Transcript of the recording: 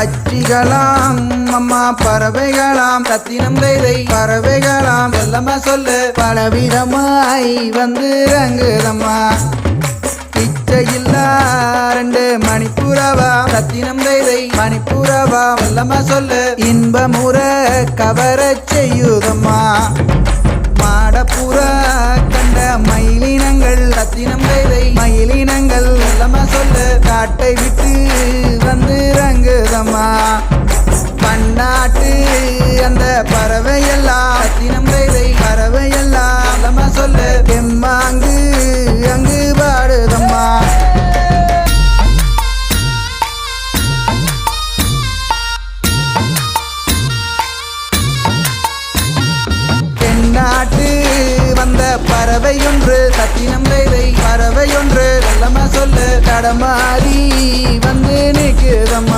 பச்சிகளாம் அம்மா பறவைகளாம் ரத்தினம் தைதை பறவைகளாம் செல்லம்மா சொல்லு பலவிதமாய் வந்து ரங்குதம்மா பிச்சையில்லா 2 மணிப்புறவா ரத்தினம் தைதை மணிப்புறவா செல்லம்மா சொல்லு இன்பமுற கவரச் செய்யுதம்மா மாடப்புற கண்ட மயிலினங்கள் ரத்தினம் தைதை மயிலினங்கள் செல்லம்மா சொல்லு காட்டை விட்டு வந்து ரங்குதம்மா பன்னாட்டு அந்த பறவையெல்லாம் ரத்தினம் தைதை பறவையெல்லாம் செல்லம்மா சொல்லு எம்மாங்கு அங்கு பாடுதம்மா தென்னாட்டு வந்த பறவையொன்று ரத்தினம் தைதை பறவையொன்று செல்லம்மா சொல்லு கடமாறி வந்து நிற்குதம்மா